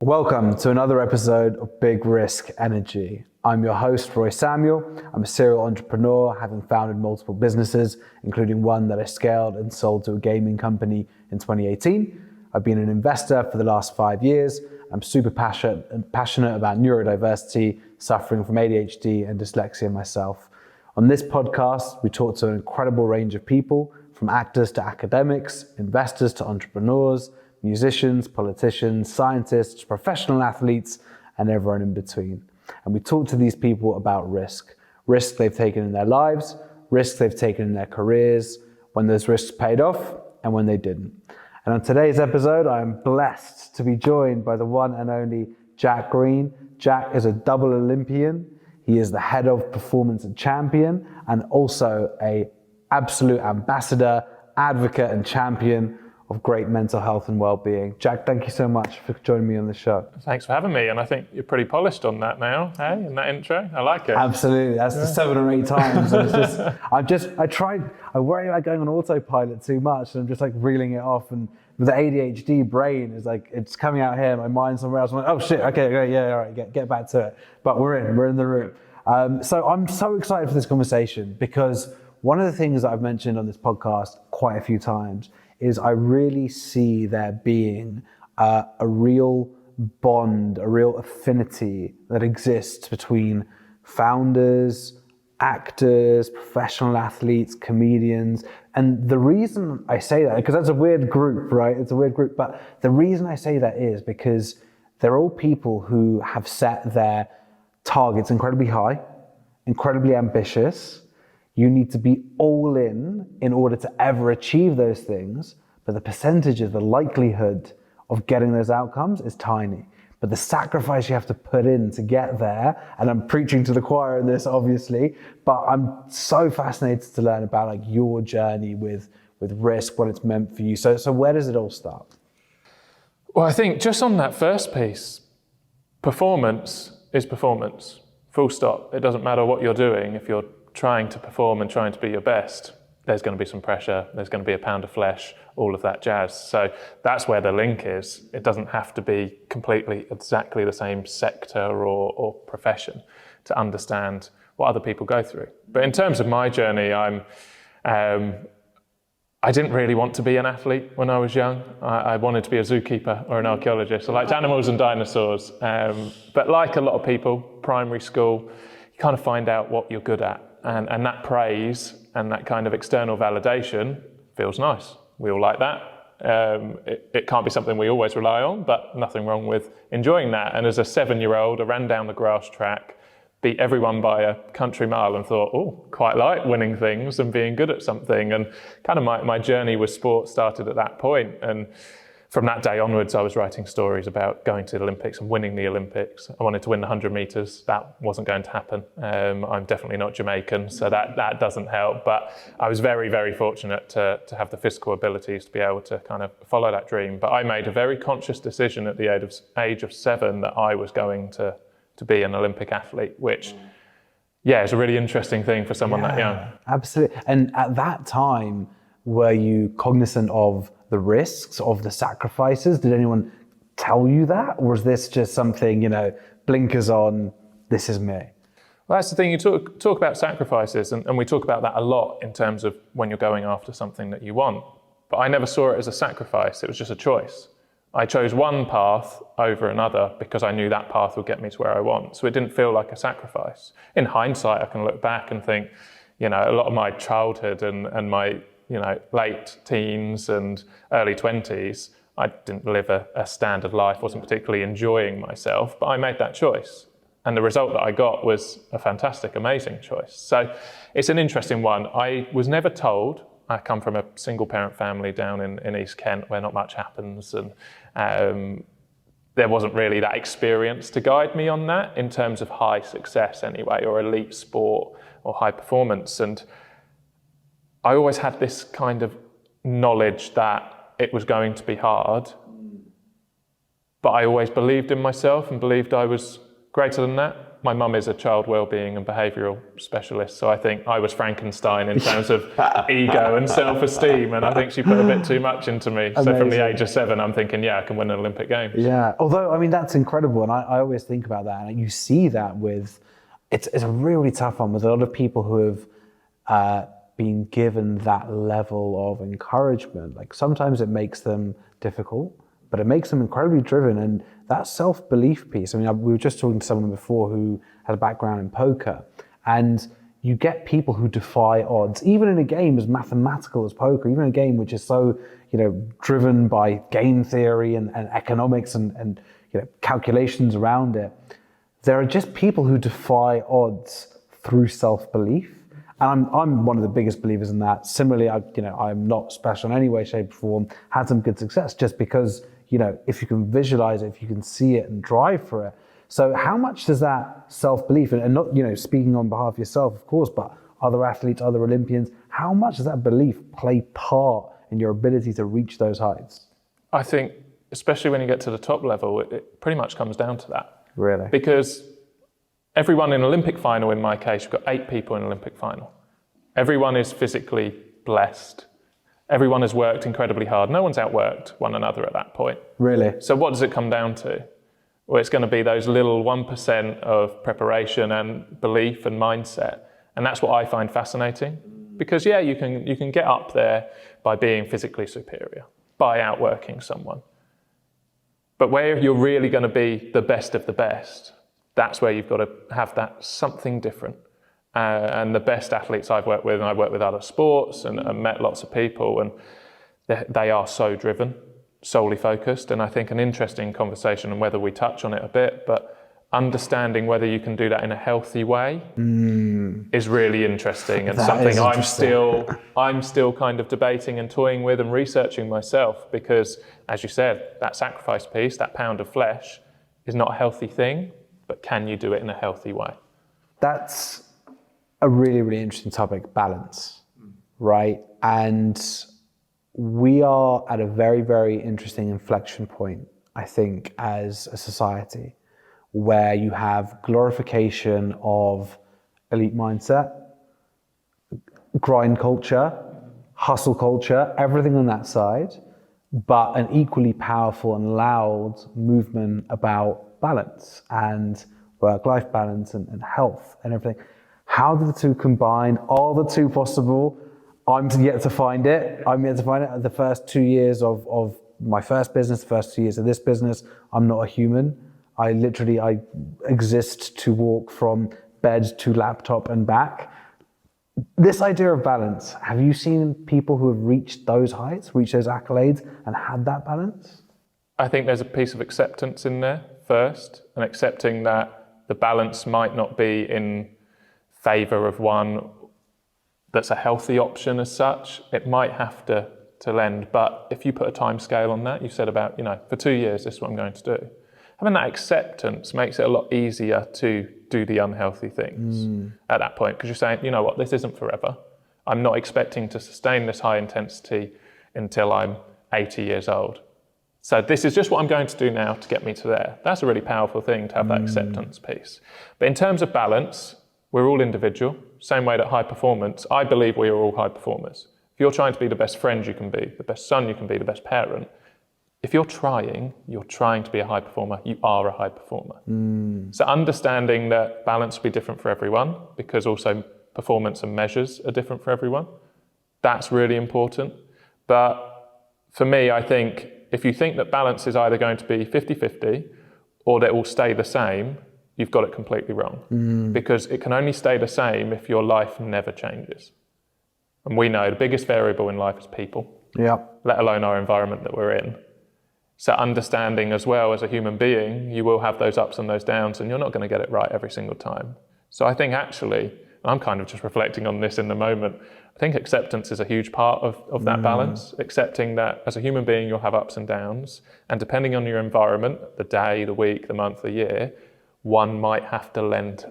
Welcome to another episode of Big Risk Energy. I'm your host, Roei Samuel. I'm a serial entrepreneur, having founded multiple businesses, including one that I scaled and sold to a gaming company in 2018. I've been an investor for the last 5 years. I'm super passionate about neurodiversity, suffering from ADHD and dyslexia myself. On this podcast, we talk to an incredible range of people, from actors to academics, investors to entrepreneurs, musicians, politicians, scientists, professional athletes, and everyone in between. And we talk to these people about risk they've taken in their lives, risks they've taken in their careers, when those risks paid off, and when they didn't. And on today's episode, I am blessed to be joined by the one and only Jack Green. Jack is a double Olympian. He is the head of performance and champion, and also an absolute ambassador, advocate, and champion of great mental health and well-being. Jack, thank you so much for joining me on the show. Thanks for having me, and I think you're pretty polished on that now, hey, in that intro. I like it. Absolutely, that's the 7 or 8 times. And it's just, I worry about going on autopilot too much, and I'm just like reeling it off, and with the ADHD brain is like, it's coming out here, my mind's somewhere else. I'm like, oh shit, okay, yeah, all right, get back to it. But we're in the room. So I'm so excited for this conversation, because one of the things that I've mentioned on this podcast quite a few times is I really see there being a real bond, a real affinity that exists between founders, actors, professional athletes, comedians. And the reason I say that, because that's a weird group, right? It's a weird group, but the reason I say that is because they're all people who have set their targets incredibly high, incredibly ambitious. You need to be all in order to ever achieve those things, but the percentages, the likelihood of getting those outcomes is tiny. But the sacrifice you have to put in to get there, and I'm preaching to the choir in this, obviously, but I'm so fascinated to learn about like your journey with risk, what it's meant for you. So where does it all start? Well, I think just on that first piece, performance is performance, full stop. It doesn't matter what you're doing. If you're trying to perform and trying to be your best, there's going to be some pressure, there's going to be a pound of flesh, all of that jazz. So that's where the link is. It doesn't have to be completely exactly the same sector or profession to understand what other people go through. But in terms of my journey, I didn't really want to be an athlete when I was young. I wanted to be a zookeeper or an archaeologist. I liked animals and dinosaurs. But like a lot of people, primary school, you kind of find out what you're good at. And that praise and that kind of external validation feels nice. We all like that. It can't be something we always rely on, but nothing wrong with enjoying that. And as a 7-year-old, I ran down the grass track, beat everyone by a country mile, and thought, oh, quite like winning things and being good at something. And kind of my journey with sport started at that point. And from that day onwards, I was writing stories about going to the Olympics and winning the Olympics. I wanted to win the 100 meters. That wasn't going to happen. I'm definitely not Jamaican, so that doesn't help. But I was very, very fortunate to have the physical abilities to be able to kind of follow that dream. But I made a very conscious decision at the age of 7 that I was going to be an Olympic athlete, which, yeah, is a really interesting thing for someone that young. Absolutely. And at that time, were you cognizant of the risks, of the sacrifices? Did anyone tell you that? Or was this just something, blinkers on, this is me? Well, that's the thing, you talk about sacrifices, and we talk about that a lot in terms of when you're going after something that you want. But I never saw it as a sacrifice, it was just a choice. I chose one path over another because I knew that path would get me to where I want. So it didn't feel like a sacrifice. In hindsight, I can look back and think, a lot of my childhood and my late teens and early 20s, I didn't live a standard life, wasn't particularly enjoying myself, but I made that choice. And the result that I got was a fantastic, amazing choice. So it's an interesting one. I was never told. I come from a single parent family down in East Kent where not much happens, and there wasn't really that experience to guide me on that in terms of high success anyway, or elite sport or high performance. And I always had this kind of knowledge that it was going to be hard, but I always believed in myself and believed I was greater than that. my mum is a child wellbeing and behavioural specialist, so I think I was Frankenstein in terms of ego and self-esteem, and I think she put a bit too much into me. Amazing. So from the age of 7, I'm thinking, yeah, I can win an Olympic Games. Yeah, although, I mean, that's incredible, and I always think about that, and you see that with, it's a really tough one with a lot of people who have been given that level of encouragement. Like, sometimes it makes them difficult, but it makes them incredibly driven. And that self-belief piece, I mean, we were just talking to someone before who had a background in poker, and you get people who defy odds, even in a game as mathematical as poker, even in a game which is so, driven by game theory and economics and calculations around it. There are just people who defy odds through self-belief. And I'm one of the biggest believers in that. Similarly, I'm not special in any way, shape, or form, had some good success just because, if you can visualize it, if you can see it and drive for it. So how much does that self-belief, and not, speaking on behalf of yourself, of course, but other athletes, other Olympians, how much does that belief play part in your ability to reach those heights? I think, especially when you get to the top level, it pretty much comes down to that. Really? Because everyone in an Olympic final, in my case, you've got 8 people in an Olympic final. Everyone is physically blessed. Everyone has worked incredibly hard. No one's outworked one another at that point. Really? So what does it come down to? Well, it's going to be those little 1% of preparation and belief and mindset. And that's what I find fascinating. Because, yeah, you can get up there by being physically superior, by outworking someone. But where you're really going to be the best of the best, that's where you've got to have that something different. And the best athletes I've worked with, and I've worked with other sports and met lots of people, and they are so driven, solely focused. And I think an interesting conversation, and whether we touch on it a bit, but understanding whether you can do that in a healthy way is really interesting, and something I'm still kind of debating and toying with and researching myself, because as you said, that sacrifice piece, that pound of flesh is not a healthy thing, but can you do it in a healthy way? That's a really, really interesting topic, balance, right? And we are at a very, very interesting inflection point, I think, as a society, where you have glorification of elite mindset, grind culture, hustle culture, everything on that side, but an equally powerful and loud movement about balance and work-life balance and health and everything. How do the two combine? Are the two possible? I'm yet to find it. The first 2 years of my first business, the first 2 years of this business, I'm not a human. I exist to walk from bed to laptop and back. This idea of balance, have you seen people who have reached those heights, reached those accolades, and had that balance? I think there's a piece of acceptance in there first, and accepting that the balance might not be in favour of one that's a healthy option as such. It might have to lend, but if you put a time scale on that, you said about, for 2 years, this is what I'm going to do. Having that acceptance makes it a lot easier to do the unhealthy things at that point, because you're saying, you know what, this isn't forever. I'm not expecting to sustain this high intensity until I'm 80 years old. So this is just what I'm going to do now to get me to there. That's a really powerful thing, to have that acceptance piece. But in terms of balance, we're all individual. Same way that high performance, I believe we are all high performers. If you're trying to be the best friend you can be, the best son you can be, the best parent, if you're trying to be a high performer, you are a high performer. So understanding that balance will be different for everyone, because also performance and measures are different for everyone, that's really important. But for me, I think if you think that balance is either going to be 50-50 or that it will stay the same, you've got it completely wrong. Because it can only stay the same if your life never changes. And we know the biggest variable in life is people, let alone our environment that we're in. So understanding as well, as a human being, you will have those ups and those downs, and you're not going to get it right every single time. So I think actually, I'm kind of just reflecting on this in the moment, I think acceptance is a huge part of that balance. Accepting that as a human being, you'll have ups and downs, and depending on your environment, the day, the week, the month, the year, one might have to lend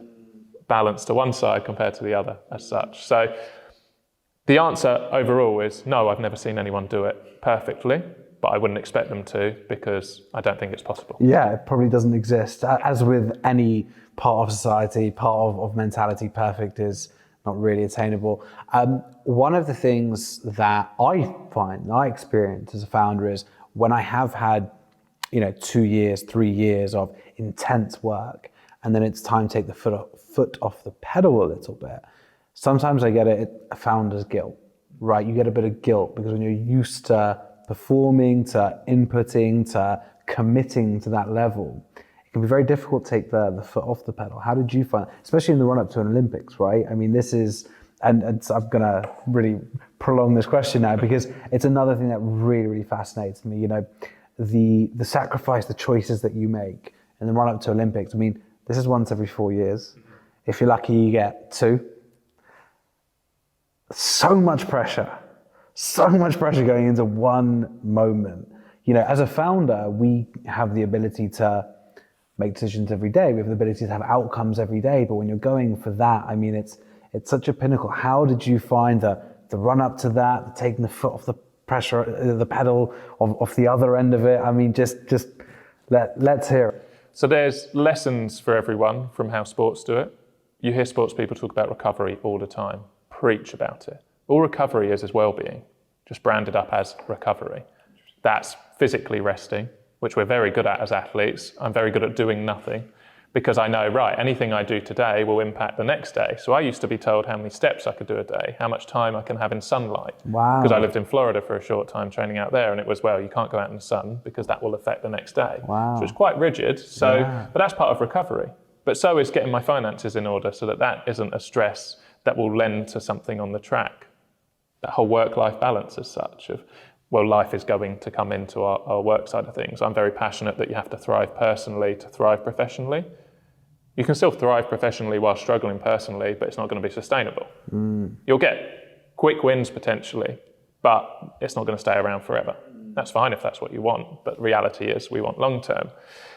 balance to one side compared to the other as such. So The answer overall is no, I've never seen anyone do it perfectly, but I wouldn't expect them to because I don't think it's possible. Yeah, it probably doesn't exist. As with any part of society, part of mentality, perfect is not really attainable. One of the things that I find, I experience as a founder is when I have had 2 years, 3 years of intense work, and then it's time to take the foot off the pedal a little bit. Sometimes I get a founder's guilt, right? You get a bit of guilt because when you're used to performing, to inputting, to committing to that level, it can be very difficult to take the foot off the pedal. How did you find, especially in the run-up to an Olympics, right? I mean, this is, and so I'm gonna really prolong this question now because it's another thing that really, really fascinates me. The sacrifice, the choices that you make in the run-up to Olympics. I mean, this is once every 4 years. If you're lucky, you get 2. So much pressure going into one moment. As a founder, we have the ability to make decisions every day. We have the ability to have outcomes every day. But when you're going for that, I mean, it's such a pinnacle. How did you find the run up to that, taking the foot off the pressure, the pedal off the other end of it? I mean, let's hear it. So there's lessons for everyone from how sports do it. You hear sports people talk about recovery all the time. Preach about it. All recovery is well-being, just branded up as recovery. That's physically resting, which we're very good at as athletes. I'm very good at doing nothing because I know, right, anything I do today will impact the next day. So I used to be told how many steps I could do a day, how much time I can have in sunlight. Wow. Because I lived in Florida for a short time training out there, and it was, well, you can't go out in the sun because that will affect the next day. Wow. So it's quite rigid. But that's part of recovery. But so is getting my finances in order so that isn't a stress that will lend to something on the track. That whole work-life balance as such of, well, life is going to come into our work side of things. I'm very passionate that you have to thrive personally to thrive professionally. You can still thrive professionally while struggling personally, but it's not going to be sustainable. You'll get quick wins potentially, but it's not going to stay around forever. That's fine if that's what you want, but reality is we want long-term.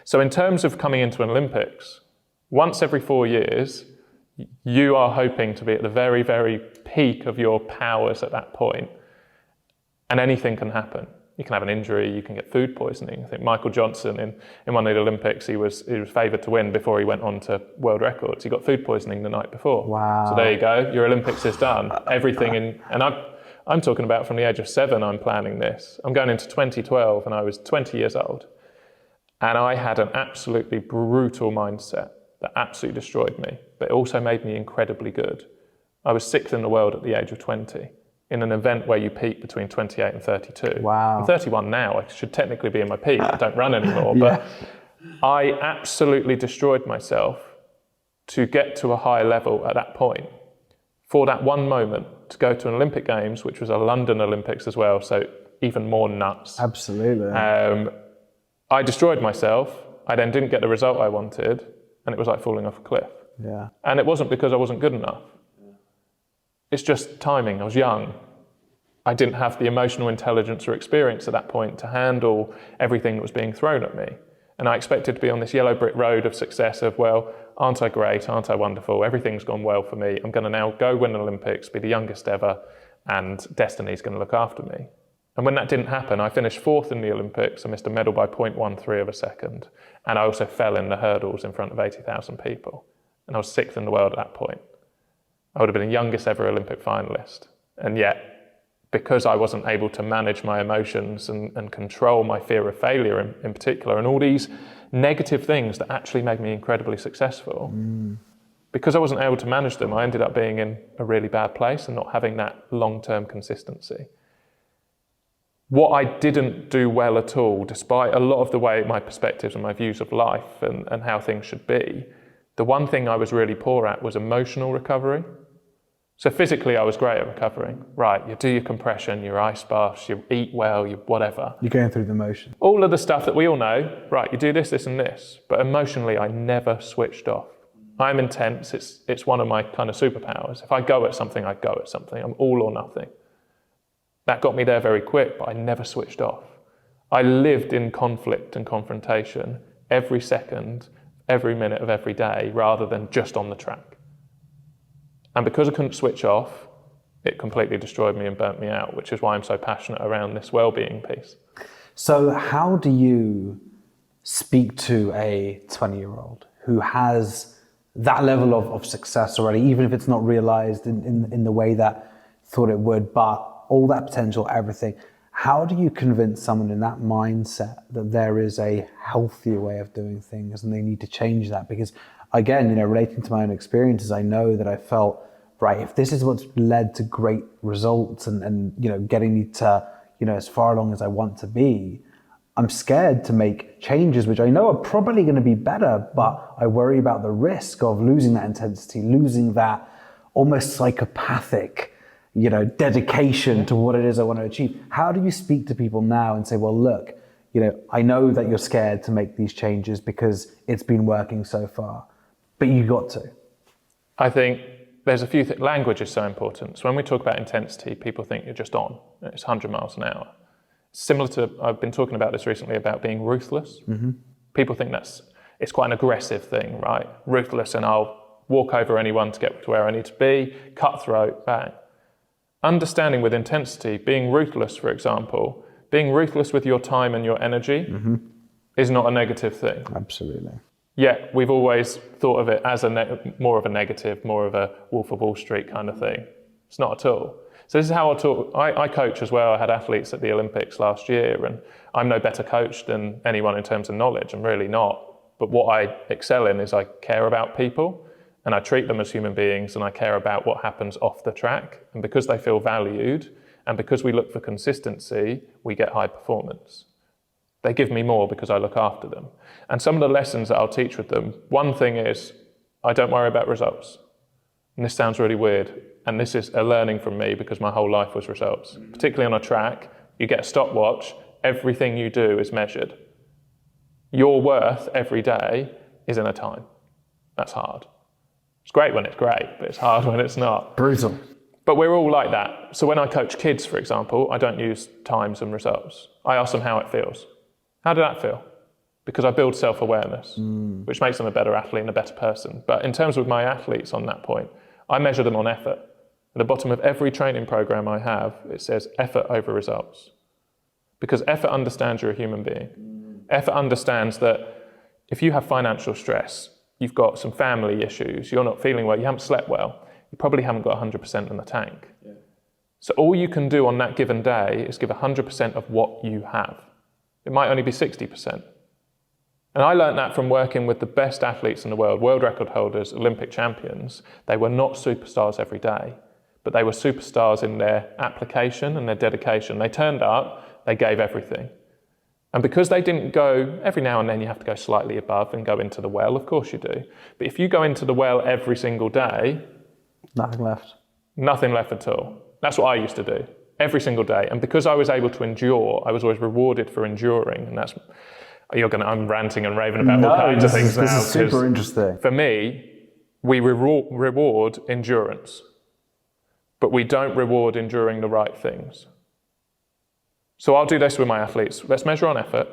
So in terms of coming into an Olympics, once every 4 years, you are hoping to be at the very, very peak of your powers at that point, and anything can happen. You can have an injury, you can get food poisoning. I think Michael Johnson in one of the Olympics, he was favoured to win before he went on to world records. He got food poisoning the night before. Wow. So there you go, your Olympics is done. Everything and I'm talking about from the age of 7, I'm planning this. I'm going into 2012 and I was 20 years old. And I had an absolutely brutal mindset that absolutely destroyed me, but it also made me incredibly good. I was 6th in the world at the age of 20 in an event where you peak between 28 and 32. Wow. I'm 31 now, I should technically be in my peak, I don't run anymore, but I absolutely destroyed myself to get to a high level at that point. For that one moment, to go to an Olympic Games, which was a London Olympics as well, so even more nuts. Absolutely. I destroyed myself, I then didn't get the result I wanted, and it was like falling off a cliff. Yeah. And it wasn't because I wasn't good enough. It's just timing. I was young. I didn't have the emotional intelligence or experience at that point to handle everything that was being thrown at me. And I expected to be on this yellow brick road of success of, well, aren't I great? Aren't I wonderful? Everything's gone well for me. I'm going to now go win an Olympics, be the youngest ever, and destiny's going to look after me. And when that didn't happen, I finished 4th in the Olympics. I missed a medal by 0.13 of a second. And I also fell in the hurdles in front of 80,000 people. And I was 6th in the world at that point. I would have been the youngest ever Olympic finalist. And yet, because I wasn't able to manage my emotions and control my fear of failure in particular, and all these negative things that actually made me incredibly successful, because I wasn't able to manage them, I ended up being in a really bad place and not having that long-term consistency. What I didn't do well at all, despite a lot of the way my perspectives and my views of life and how things should be, the one thing I was really poor at was emotional recovery. So physically, I was great at recovering. Right, you do your compression, your ice baths, you eat well, you whatever. You're going through the motion. All of the stuff that we all know, right, you do this, this and this. But emotionally, I never switched off. I'm intense, it's one of my kind of superpowers. If I go at something, I go at something. I'm all or nothing. That got me there very quick, but I never switched off. I lived in conflict and confrontation every second, every minute of every day, rather than just on the track. And because I couldn't switch off, it completely destroyed me and burnt me out, which is why I'm so passionate around this well-being piece. So how do you speak to a 20-year-old who has that level of success already, even if it's not realized in the way that thought it would, but all that potential, everything? How do you convince someone in that mindset that there is a healthier way of doing things and they need to change that? Because again, relating to my own experiences, I know that I felt, right, if this is what's led to great results and getting me to, as far along as I want to be, I'm scared to make changes, which I know are probably going to be better, but I worry about the risk of losing that intensity, losing that almost psychopathic, dedication to what it is I want to achieve. How do you speak to people now and say, well, look, I know that you're scared to make these changes because it's been working so far, but you got to. I think there's a few things. Language is so important. So when we talk about intensity, people think you're just on. It's 100 miles an hour. Similar to, I've been talking about this recently about being ruthless. Mm-hmm. People think it's quite an aggressive thing, right? Ruthless, and I'll walk over anyone to get to where I need to be, cutthroat, bang. Understanding with intensity, being ruthless, for example, being ruthless with your time and your energy is not a negative thing. Absolutely. Yet we've always thought of it as more of a negative, more of a Wolf of Wall Street kind of thing. It's not at all. So this is how I coach as well. I had athletes at the Olympics last year, and I'm no better coach than anyone in terms of knowledge. I'm really not. But what I excel in is I care about people, and I treat them as human beings, and I care about what happens off the track. And because they feel valued, and because we look for consistency, we get high performance. They give me more because I look after them. And some of the lessons that I'll teach with them, one thing is, I don't worry about results. And this sounds really weird. And this is a learning from me because my whole life was results. Particularly on a track, you get a stopwatch, everything you do is measured. Your worth every day is in a time. That's hard. It's great when it's great, but it's hard when it's not. Brutal. But we're all like that. So when I coach kids, for example, I don't use times and results. I ask them how it feels. How did that feel? Because I build self-awareness, which makes them a better athlete and a better person. But in terms of my athletes on that point, I measure them on effort. At the bottom of every training program I have, it says effort over results. Because effort understands you're a human being. Effort understands that if you have financial stress, you've got some family issues, you're not feeling well, you haven't slept well, you probably haven't got 100% in the tank. Yeah. So all you can do on that given day is give 100% of what you have. It might only be 60%. And I learned that from working with the best athletes in the world record holders, Olympic champions. They were not superstars every day, but they were superstars in their application and their dedication. They turned up, they gave everything. And because they didn't go, every now and then you have to go slightly above and go into the well, of course you do. But if you go into the well every single day, nothing left. Nothing left at all. That's what I used to do, every single day. And because I was able to endure, I was always rewarded for enduring. And that's, I'm ranting and raving about all kinds of things now. This is super interesting. For me, we reward endurance, but we don't reward enduring the right things. So I'll do this with my athletes. Let's measure on effort.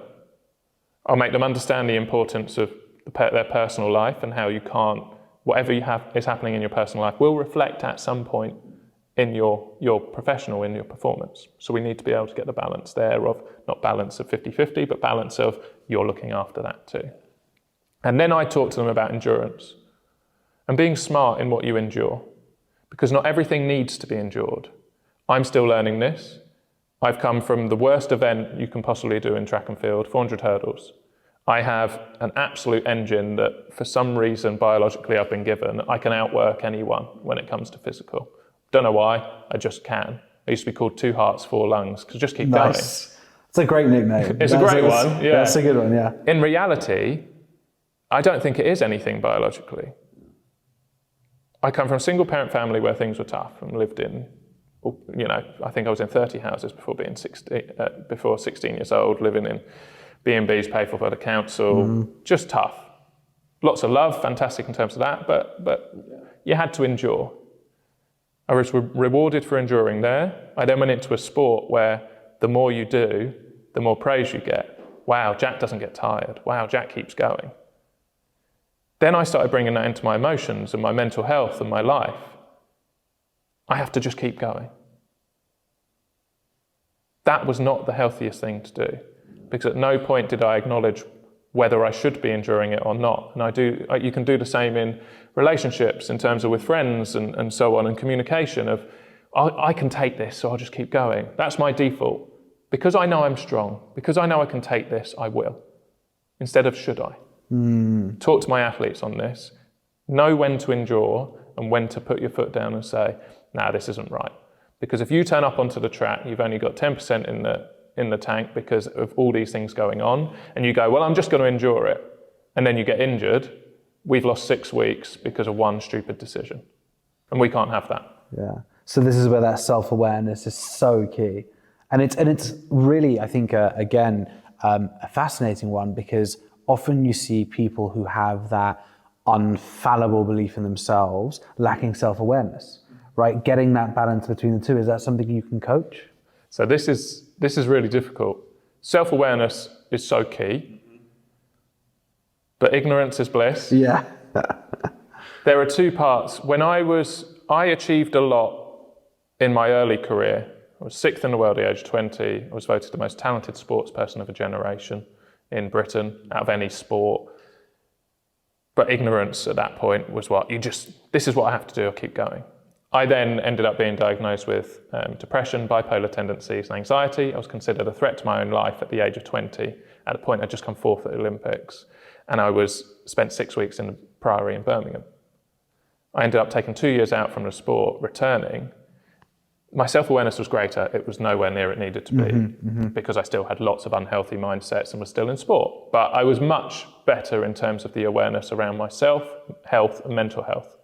I'll make them understand the importance of their personal life and how you can't, whatever you have is happening in your personal life will reflect at some point in your professional, in your performance. So we need to be able to get the balance there of, not balance of 50-50, but balance of you're looking after that too. And then I talk to them about endurance and being smart in what you endure, because not everything needs to be endured. I'm still learning this. I've come from the worst event you can possibly do in track and field, 400 hurdles. I have an absolute engine that for some reason biologically I've been given, I can outwork anyone when it comes to physical. Don't know why, I just can. I used to be called 2 hearts, 4 lungs, because just keep going. It's a great nickname. It's a great one, yeah. That's a good one, yeah. In reality, I don't think it is anything biologically. I come from a single parent family where things were tough and lived in, I think I was in 30 houses before 16 years old, living in B&Bs paid for by the council, just tough. Lots of love, fantastic in terms of that, but you had to endure. I was rewarded for enduring there. I then went into a sport where the more you do, the more praise you get. Wow, Jack doesn't get tired. Wow, Jack keeps going. Then I started bringing that into my emotions and my mental health and my life. I have to just keep going. That was not the healthiest thing to do, because at no point did I acknowledge whether I should be enduring it or not. And you can do the same in relationships, in terms of with friends and so on, and communication of, I can take this, so I'll just keep going. That's my default. Because I know I'm strong, because I know I can take this, I will. Instead of should I? Talk to my athletes on this. Know when to endure and when to put your foot down and say, nah, this isn't right. Because if you turn up onto the track, you've only got 10% in the tank because of all these things going on, and you go, well, I'm just going to endure it, and then you get injured, we've lost 6 weeks because of one stupid decision. And we can't have that. Yeah. So this is where that self-awareness is so key. And it's really, I think, again, a fascinating one, because often you see people who have that unfallible belief in themselves lacking self-awareness, right? Getting that balance between the two, is that something you can coach? So this is really difficult. Self-awareness is so key, but ignorance is bliss. Yeah. There are two parts. When I achieved a lot in my early career. I was 6th in the world at the age of 20. I was voted the most talented sports person of a generation in Britain out of any sport. But ignorance at that point was this is what I have to do, I'll keep going. I then ended up being diagnosed with depression, bipolar tendencies, and anxiety. I was considered a threat to my own life at the age of 20. At the point I'd just come 4th at the Olympics, and I spent 6 weeks in the Priory in Birmingham. I ended up taking 2 years out from the sport, returning. My self-awareness was greater. It was nowhere near it needed to be, because I still had lots of unhealthy mindsets and was still in sport. But I was much better in terms of the awareness around myself, health, and mental health.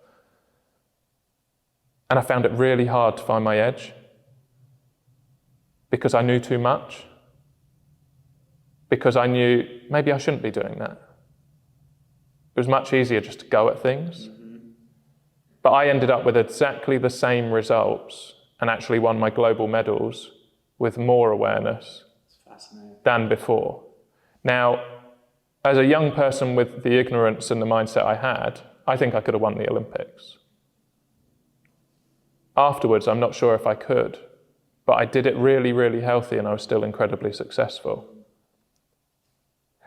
And I found it really hard to find my edge, because I knew too much, because I knew maybe I shouldn't be doing that. It was much easier just to go at things. But I ended up with exactly the same results and actually won my global medals with more awareness than before. Now, as a young person with the ignorance and the mindset I had, I think I could have won the Olympics. Afterwards, I'm not sure if I could, but I did it really, really healthy, and I was still incredibly successful.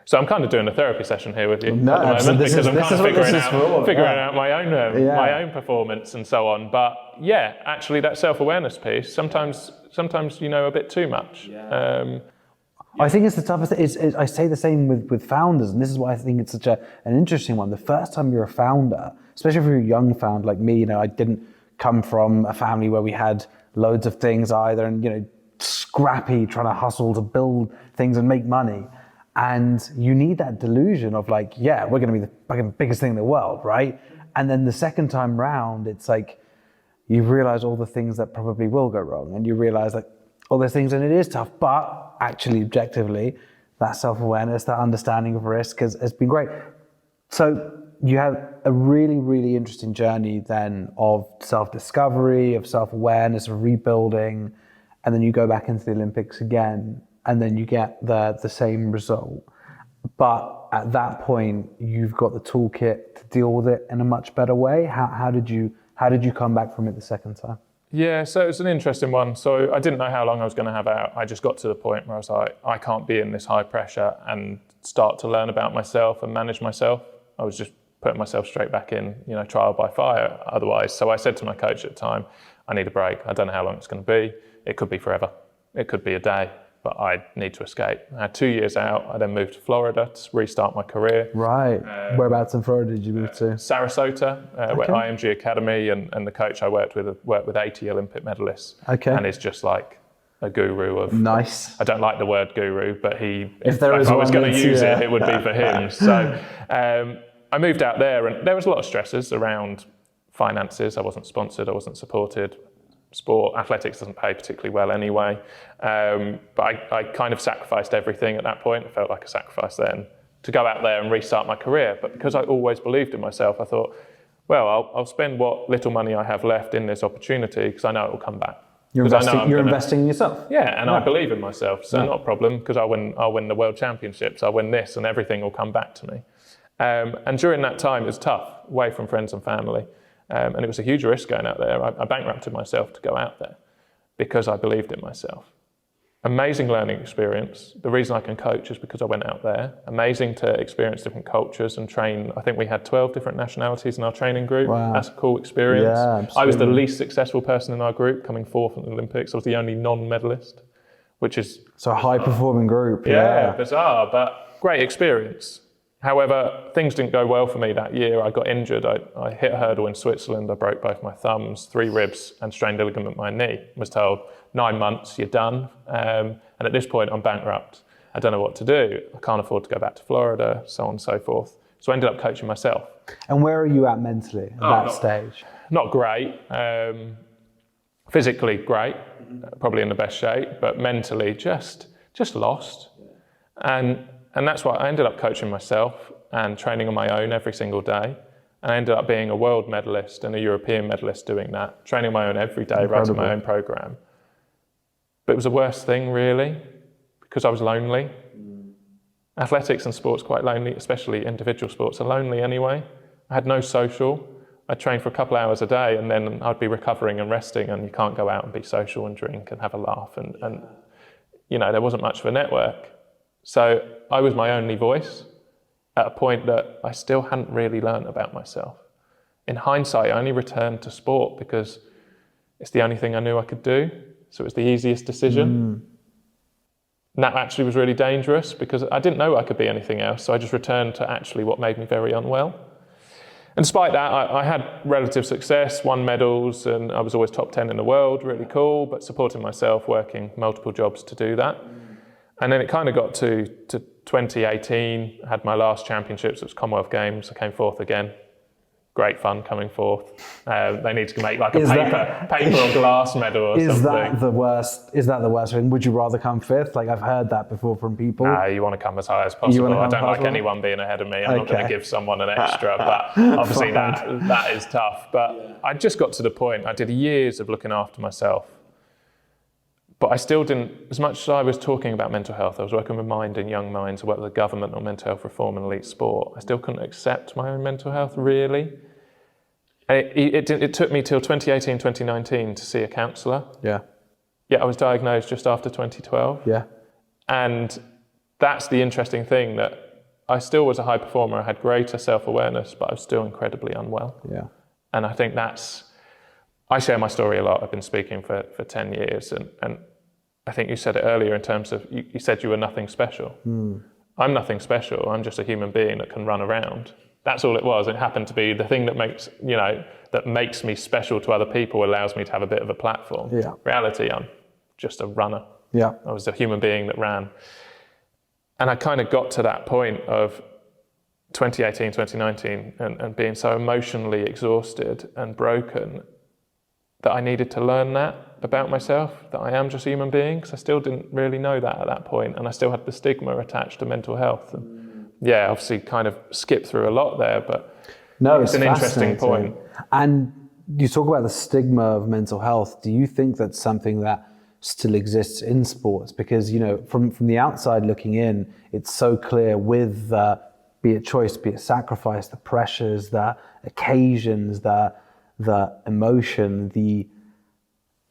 So I'm kind of doing a therapy session here with you at the moment, because I'm kind of figuring out my own performance and so on. But yeah, actually that self-awareness piece, sometimes you know a bit too much. I think it's the toughest. I say the same with founders, and this is why I think it's such an interesting one. The first time you're a founder, especially if you're a young founder like me, I didn't come from a family where we had loads of things either, and scrappy, trying to hustle to build things and make money. And you need that delusion of we're going to be the fucking biggest thing in the world, right? And then the second time round, it's like you realize all the things that probably will go wrong, and you realize all those things, and it is tough, but actually objectively, that self-awareness, that understanding of risk has been great. So you have a really, really interesting journey then of self-discovery, of self-awareness, of rebuilding, and then you go back into the Olympics again, and then you get the same result. But at that point, you've got the toolkit to deal with it in a much better way. How did you come back from it the second time? Yeah, so it's an interesting one. So I didn't know how long I was going to have out. I just got to the point where I was like, I can't be in this high pressure and start to learn about myself and manage myself. I was just putting myself straight back in, trial by fire otherwise. So I said to my coach at the time, I need a break. I don't know how long it's going to be. It could be forever. It could be a day, but I need to escape. I had 2 years out. I then moved to Florida to restart my career. Right. Whereabouts in Florida did you move to? Sarasota, where IMG Academy, and the coach I worked with 80 Olympic medalists. Okay. And is just like a guru of... Nice. I don't like the word guru, but if I was going to use it, it would be for him. So I moved out there, and there was a lot of stresses around finances. I wasn't sponsored, I wasn't supported. Athletics doesn't pay particularly well anyway. But I kind of sacrificed everything at that point. It felt like a sacrifice then to go out there and restart my career. But because I always believed in myself, I thought, well, I'll spend what little money I have left in this opportunity, because I know it will come back. You're investing in yourself. Yeah, and I believe in myself, so not a problem, because I'll win the World Championships, I'll win this, and everything will come back to me. And during that time, it was tough, away from friends and family. And it was a huge risk going out there. I bankrupted myself to go out there because I believed in myself. Amazing learning experience. The reason I can coach is because I went out there. Amazing to experience different cultures and train. I think we had 12 different nationalities in our training group. Wow. That's a cool experience. Yeah, absolutely. I was the least successful person in our group, coming fourth at the Olympics. I was the only non-medalist, which is... So a high-performing group. Yeah, bizarre, but great experience. However, things didn't go well for me that year. I got injured. I hit a hurdle in Switzerland. I broke both my thumbs, 3 ribs, and strained a ligament in my knee. I was told, 9 months, you're done. And at this point, I'm bankrupt. I don't know what to do. I can't afford to go back to Florida, so on and so forth. So I ended up coaching myself. And where are you at mentally at that stage? Not great. Physically great, probably in the best shape, but mentally just lost. And that's why I ended up coaching myself and training on my own every single day. And I ended up being a world medalist and a European medalist doing that, training on my own every day, writing my own program. But it was the worst thing, really, because I was lonely. Athletics and sports quite lonely, especially individual sports are lonely anyway. I had no social. I'd train for a couple of hours a day and then I'd be recovering and resting, and you can't go out and be social and drink and have a laugh. And you know, there wasn't much of a network. So I was my only voice at a point that I still hadn't really learned about myself. In hindsight, I only returned to sport because it's the only thing I knew I could do. So it was the easiest decision. And that actually was really dangerous because I didn't know I could be anything else. So I just returned to actually what made me very unwell. And despite that, I had relative success, won medals, and I was always top 10 in the world, really cool, but supporting myself, working multiple jobs to do that. And then it kind of got to 2018, I had my last championships, it was Commonwealth Games, I came fourth again. Great fun coming fourth. They need to make like a paper or glass medal or something. Is that the worst thing? Would you rather come fifth? Like I've heard that before from people. No, you want to come as high as possible. I don't like anyone being ahead of me. I'm not going to give someone an extra, but obviously that is tough. But I just got to the point, I did years of looking after myself. But I still didn't, as much as I was talking about mental health, I was working with Mind and Young Minds, I worked with the government on mental health reform and elite sport. I still couldn't accept my own mental health, really. It took me till 2018, 2019 to see a counsellor. Yeah, I was diagnosed just after 2012. Yeah. And that's the interesting thing, that I still was a high performer, I had greater self-awareness, but I was still incredibly unwell. Yeah. And I think I share my story a lot. I've been speaking for 10 years and I think you said it earlier in terms of, you said you were nothing special. I'm nothing special. I'm just a human being that can run around. That's all it was. It happened to be the thing that makes me special to other people, allows me to have a bit of a platform. Yeah. Reality, I'm just a runner. Yeah. I was a human being that ran. And I kind of got to that point of 2018, 2019 and being so emotionally exhausted and broken that I needed to learn that about myself, that I am just a human being, because I still didn't really know that at that point, and I still had the stigma attached to mental health. And obviously kind of skipped through a lot there, but it's an interesting point. And you talk about the stigma of mental health. Do you think that's something that still exists in sports? Because, from the outside looking in, it's so clear with be it choice, be it sacrifice, the pressures, the occasions, the emotion, the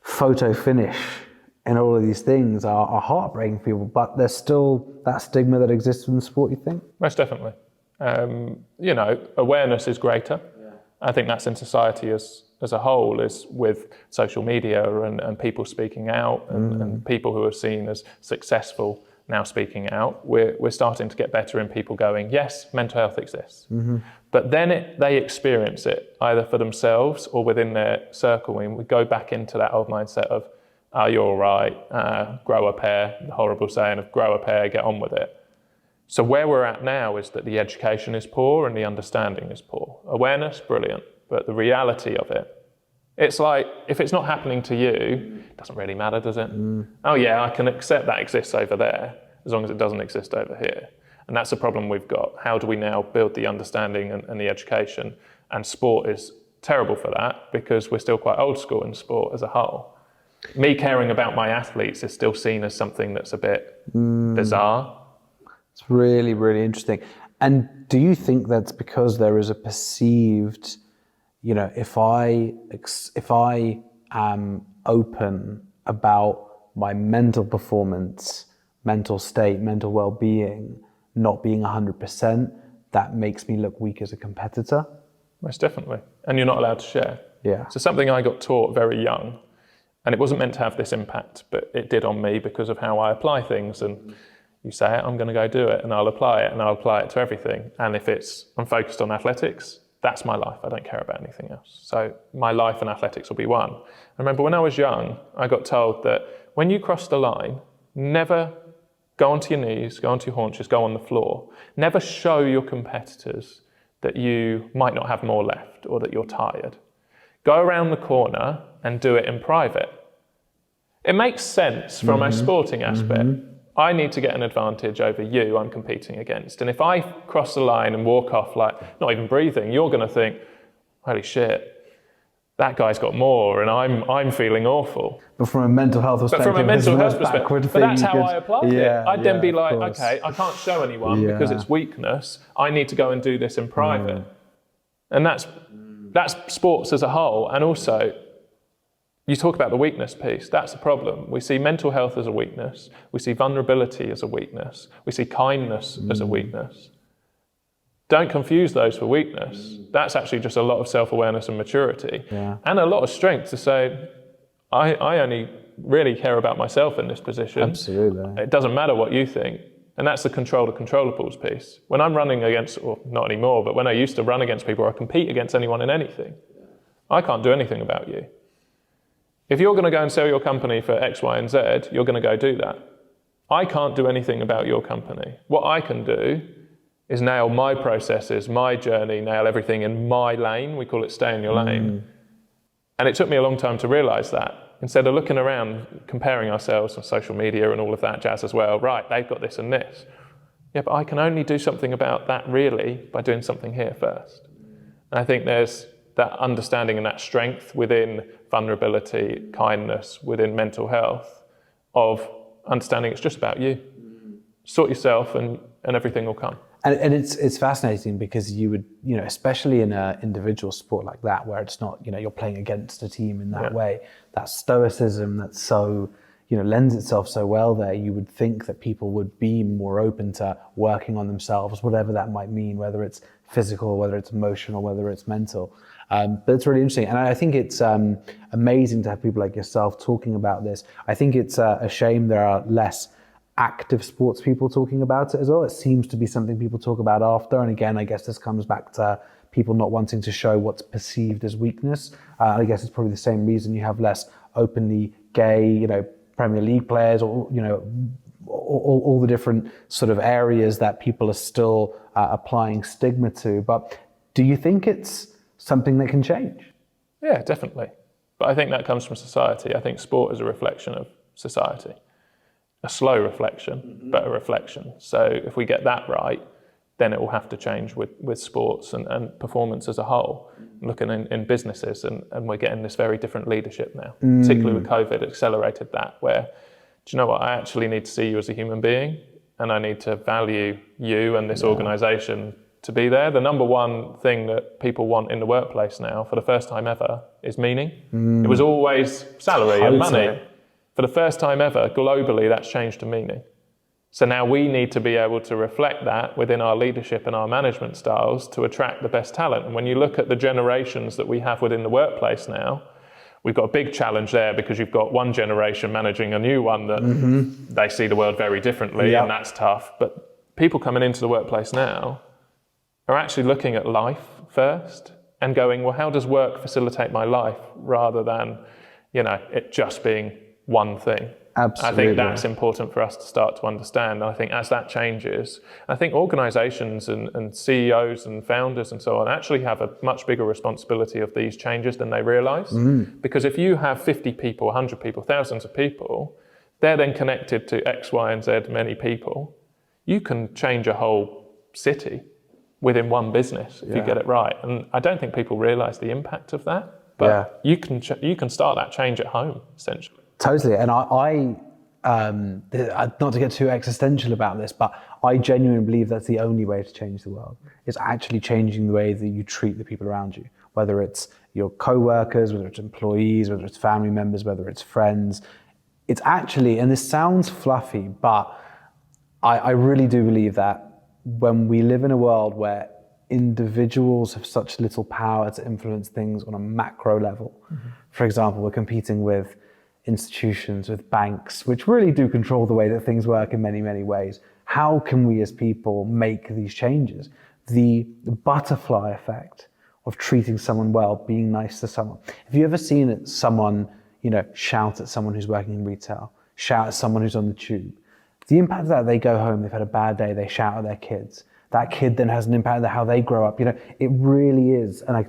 photo finish, and all of these things are heartbreaking for people, but there's still that stigma that exists in the sport, you think? Most definitely. Awareness is greater. Yeah. I think that's in society as a whole, is with social media and people speaking out and people who are seen as successful now speaking out. We're starting to get better in people going, yes, mental health exists. But then they experience it either for themselves or within their circle. And we go back into that old mindset of, oh, you're all right, grow a pair, the horrible saying of grow a pair, get on with it. So where we're at now is that the education is poor and the understanding is poor. Awareness, brilliant, but the reality of it, it's like, if it's not happening to you, it doesn't really matter, does it? Oh yeah, I can accept that exists over there, as long as it doesn't exist over here. And that's the problem we've got. How do we now build the understanding and the education? And sport is terrible for that, because we're still quite old school in sport as a whole. Me caring about my athletes is still seen as something that's a bit bizarre. It's really, really interesting. And do you think that's because there is a perceived if I am open about my mental performance, mental state, mental well-being not being 100%, that makes me look weak as a competitor. Most definitely. And you're not allowed to share. Yeah. So something I got taught very young, and it wasn't meant to have this impact, but it did on me because of how I apply things. And you say it, I'm going to go do it, and I'll apply it, and I'll apply it to everything. And if I'm focused on athletics, that's my life. I don't care about anything else. So my life and athletics will be one. I remember when I was young, I got told that when you cross the line, never go onto your knees, go onto your haunches, go on the floor. Never show your competitors that you might not have more left or that you're tired. Go around the corner and do it in private. It makes sense from a sporting aspect. I need to get an advantage over you I'm competing against. And if I cross the line and walk off like not even breathing, you're going to think, holy shit, that guy's got more and I'm feeling awful. But from a mental health perspective, but that's how I applied it. I'd then be like, course. okay, I can't show anyone because it's weakness. I need to go and do this in private. And that's sports as a whole. And also, you talk about the weakness piece. That's the problem. We see mental health as a weakness. We see vulnerability as a weakness. We see kindness as a weakness. Don't confuse those for weakness. That's actually just a lot of self-awareness and maturity. And a lot of strength to say, I only really care about myself in this position. Absolutely. It doesn't matter what you think. And that's the control the controllables piece. When I'm running against, or not anymore, but when I used to run against people or compete against anyone in anything, I can't do anything about you. If you're going to go and sell your company for X, Y, and Z, you're going to go do that. I can't do anything about your company. What I can do is nail my processes, my journey, nail everything in my lane. We call it stay in your lane. And it took me a long time to realize that. Instead of looking around, comparing ourselves on social media and all of that jazz as well, right, they've got this and this. Yeah, but I can only do something about that really by doing something here first. And I think there's that understanding and that strength within vulnerability, kindness, within mental health, of understanding it's just about you. Sort yourself and everything will come. And it's fascinating because you would, especially in an individual sport like that, where it's not, you're playing against a team in that way, that stoicism that's so, lends itself so well there, you would think that people would be more open to working on themselves, whatever that might mean, whether it's physical, whether it's emotional, whether it's mental. But it's really interesting. And I think it's amazing to have people like yourself talking about this. I think it's a shame there are less active sports people talking about it as well. It seems to be something people talk about after. And again, I guess this comes back to people not wanting to show what's perceived as weakness. I guess it's probably the same reason you have less openly gay, Premier League players, or, all the different sort of areas that people are still applying stigma to. But do you think it's something that can change? Yeah, definitely. But I think that comes from society. I think sport is a reflection of society. A slow reflection, but a reflection. So if we get that right, then it will have to change with sports and performance as a whole. Looking in businesses, and we're getting this very different leadership now, particularly with COVID, accelerated that, where, do you know what, I actually need to see you as a human being, and I need to value you and this organisation to be there. The number one thing that people want in the workplace now, for the first time ever, is meaning. It was always salary and money. For the first time ever, globally, that's changed to meaning. So now we need to be able to reflect that within our leadership and our management styles to attract the best talent. And when you look at the generations that we have within the workplace now, we've got a big challenge there, because you've got one generation managing a new one that they see the world very differently, and that's tough. But people coming into the workplace now are actually looking at life first and going, well, how does work facilitate my life, rather than, it just being one thing. Absolutely. I think that's important for us to start to understand. And I think as that changes, I think organisations and CEOs and founders and so on actually have a much bigger responsibility of these changes than they realise. Because if you have 50 people, 100 people, thousands of people, they're then connected to X, Y, and Z many people. You can change a whole city within one business if you get it right. And I don't think people realise the impact of that. But you can start that change at home, essentially. Totally. And I not to get too existential about this, but I genuinely believe that's the only way to change the world. It's actually changing the way that you treat the people around you. whether it's your co-workers, whether it's employees, whether it's family members, whether it's friends. It's actually, and this sounds fluffy, but I really do believe that when we live in a world where individuals have such little power to influence things on a macro level, for example, we're competing with institutions, with banks, which really do control the way that things work in many, many ways. How can we as people make these changes? The butterfly effect of treating someone well, being nice to someone. Have you ever seen someone, shout at someone who's working in retail, shout at someone who's on the tube? The impact of that, they go home, they've had a bad day, they shout at their kids. That kid then has an impact on how they grow up. It really is. And I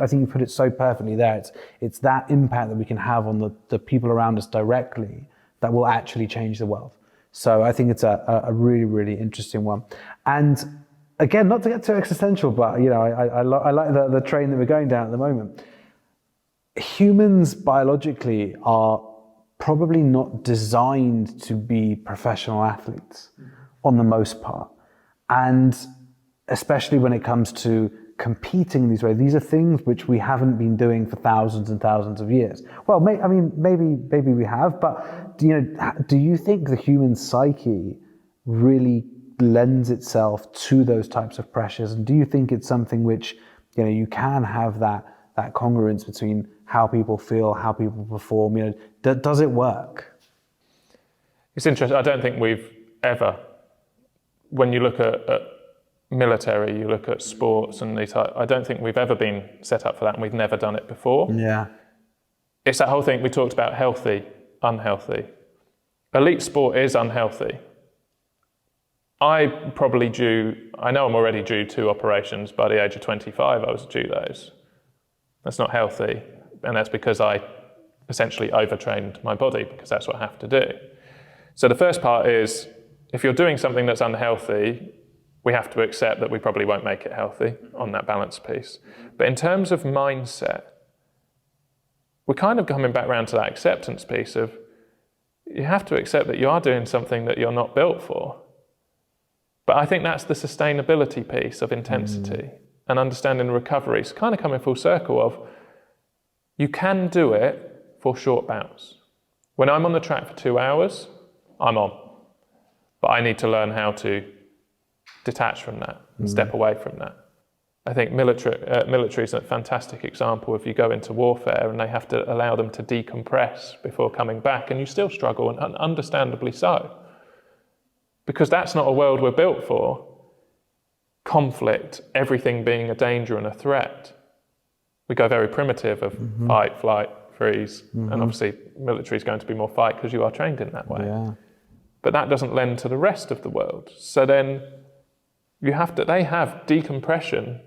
think you put it so perfectly there. It's that impact that we can have on the people around us directly that will actually change the world. So I think it's a really, really interesting one. And again, not to get too existential, but I like the train that we're going down at the moment. Humans biologically are probably not designed to be professional athletes on the most part. And especially when it comes to competing in these ways, these are things which we haven't been doing for thousands and thousands of years. Well, maybe we have, but do you think the human psyche really lends itself to those types of pressures? And do you think it's something which you can have that congruence between how people feel, how people perform? Does it work? It's interesting. I don't think we've ever, when you look at military, you look at sports and these, I don't think we've ever been set up for that, and we've never done it before. Yeah. It's that whole thing we talked about, healthy, unhealthy. Elite sport is unhealthy. I know I'm already due 2 operations. By the age of 25, I was due those. That's not healthy. And that's because I essentially overtrained my body, because that's what I have to do. So the first part is, if you're doing something that's unhealthy, we have to accept that we probably won't make it healthy on that balance piece. But in terms of mindset, we're kind of coming back around to that acceptance piece of, you have to accept that you are doing something that you're not built for. But I think that's the sustainability piece of intensity and understanding recovery. It's kind of coming full circle of, you can do it for short bouts. When I'm on the track for 2 hours, I'm on. But I need to learn how to detach from that and step away from that. I think military is a fantastic example. If you go into warfare and they have to allow them to decompress before coming back, and you still struggle, and understandably so. Because that's not a world we're built for. Conflict, everything being a danger and a threat. We go very primitive of fight, flight, freeze. And obviously military is going to be more fight because you are trained in that way. Yeah. But that doesn't lend to the rest of the world. So then they have decompression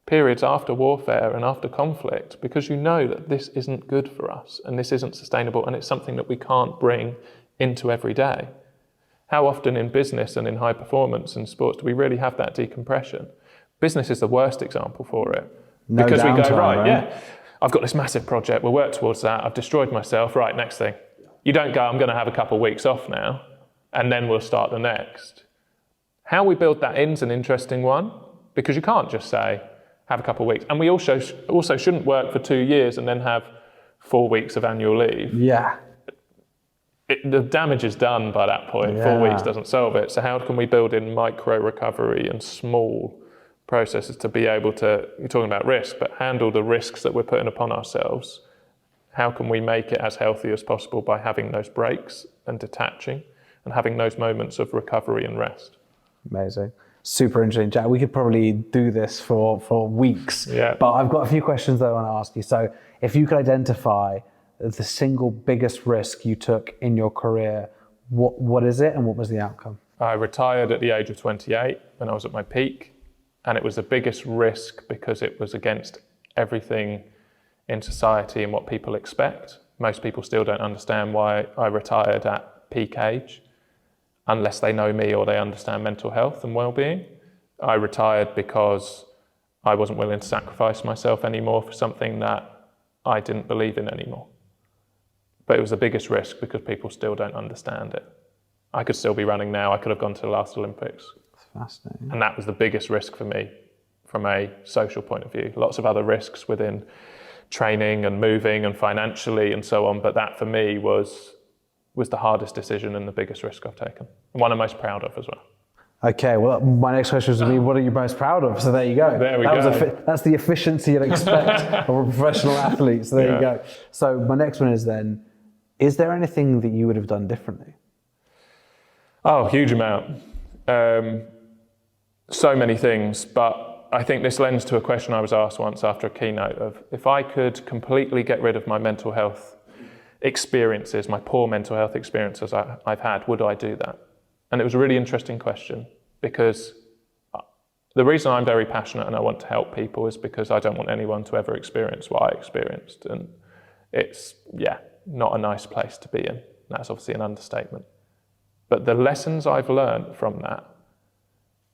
periods after warfare and after conflict, because you know that this isn't good for us and this isn't sustainable, and it's something that we can't bring into every day. How often in business and in high performance and sports do we really have that decompression? Business is the worst example for it. No because we go, right, yeah, I've got this massive project, we'll work towards that, I've destroyed myself, right, next thing. You don't go, I'm going to have a couple of weeks off now, and then we'll start the next. How we build that in is an interesting one, because you can't just say, have a couple of weeks. And we also shouldn't work for 2 years and then have 4 weeks of annual leave. Yeah. The damage is done by that point. Yeah. 4 weeks doesn't solve it. So how can we build in micro recovery and small processes to be able to, you're talking about risk, but handle the risks that we're putting upon ourselves? How can we make it as healthy as possible by having those breaks and detaching and having those moments of recovery and rest? Amazing. Super interesting, Jack. We could probably do this for weeks. Yeah. But I've got a few questions that I want to ask you. So if you could identify the single biggest risk you took in your career, what is it and what was the outcome? I retired at the age of 28 when I was at my peak. And it was the biggest risk because it was against everything in society and what people expect. Most people still don't understand why I retired at peak age, unless they know me or they understand mental health and well-being. I retired because I wasn't willing to sacrifice myself anymore for something that I didn't believe in anymore. But it was the biggest risk because people still don't understand it. I could still be running now. I could have gone to the last Olympics. Fascinating. And that was the biggest risk for me from a social point of view. Lots of other risks within training and moving and financially and so on, but that for me was the hardest decision and the biggest risk I've taken, and one I'm most proud of as well. Okay, well, my next question was going to be, what are you most proud of? So there you go. There we go. That's the efficiency you'd expect of a professional athlete. So there you go. So my next one is then, is there anything that you would have done differently? Oh, huge amount. So many things, but I think this lends to a question I was asked once after a keynote of, if I could completely get rid of my mental health experiences, my poor mental health experiences I've had, would I do that? And it was a really interesting question, because the reason I'm very passionate and I want to help people is because I don't want anyone to ever experience what I experienced. And it's, not a nice place to be in. That's obviously an understatement. But the lessons I've learned from that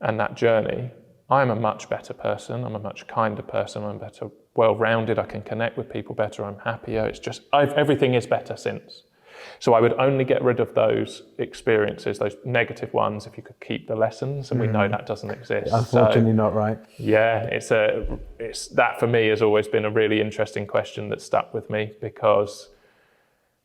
and that journey, I'm a much better person. I'm a much kinder person. I'm better, well-rounded. I can connect with people better. I'm happier. It's just, everything is better since. So I would only get rid of those experiences, those negative ones, if you could keep the lessons, and we know that doesn't exist. Unfortunately, not right. Yeah, it's that for me has always been a really interesting question that stuck with me, because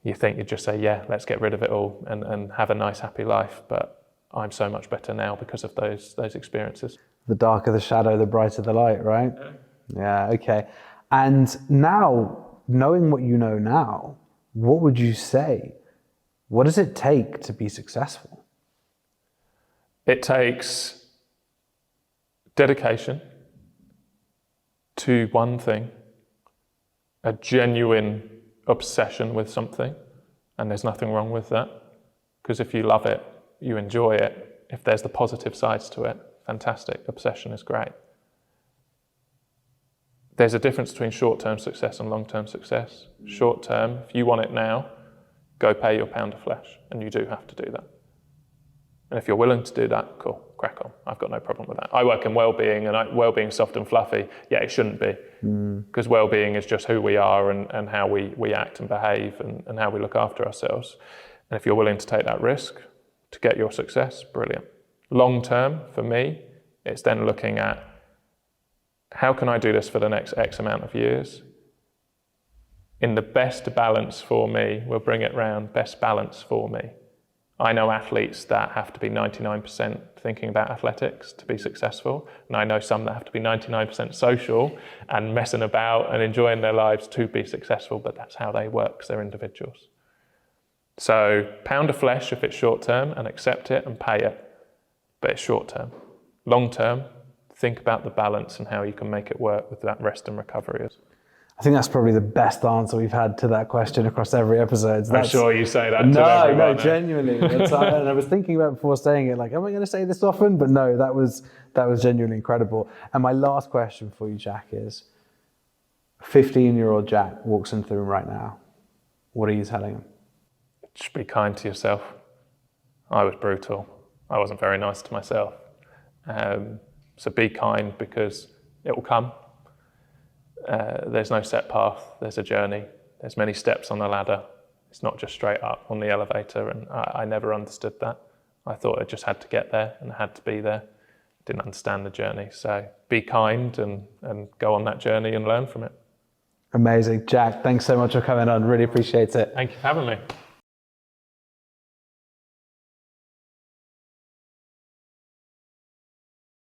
you think you'd just say, let's get rid of it all and have a nice, happy life. But I'm so much better now because of those experiences. The darker the shadow, the brighter the light, right? Yeah, okay. And now, knowing what you know now, what would you say? What does it take to be successful? It takes dedication to one thing, a genuine obsession with something, and there's nothing wrong with that, because if you love it, you enjoy it. If there's the positive sides to it, fantastic. Obsession is great. There's a difference between short-term success and long-term success. Short-term, if you want it now, go pay your pound of flesh, and you do have to do that. And if you're willing to do that, cool, crack on. I've got no problem with that. I work in well-being, and well-being soft and fluffy. Yeah, it shouldn't be, because well-being is just who we are and how we act and behave and how we look after ourselves. And if you're willing to take that risk to get your success, brilliant. Long-term, for me, it's then looking at, how can I do this for the next X amount of years? In the best balance for me, we'll bring it round, best balance for me. I know athletes that have to be 99% thinking about athletics to be successful, and I know some that have to be 99% social and messing about and enjoying their lives to be successful, but that's how they work, because they're individuals. So pound of flesh if it's short term, and accept it and pay it, but it's short term. Long term, think about the balance and how you can make it work with that rest and recovery. I think that's probably the best answer we've had to that question across every episode. I'm sure you say that to everyone. No, genuinely. And I was thinking about before saying it, like, am I going to say this often? But no, that was genuinely incredible. And my last question for you, Jack, is 15-year-old Jack walks into the room right now. What are you telling him? Just be kind to yourself. I was brutal. I wasn't very nice to myself. So be kind, because it will come. There's no set path, there's a journey. There's many steps on the ladder. It's not just straight up on the elevator, and I never understood that. I thought I just had to get there and I had to be there. Didn't understand the journey. So be kind and go on that journey and learn from it. Amazing. Jack, thanks so much for coming on. Really appreciate it. Thank you for having me.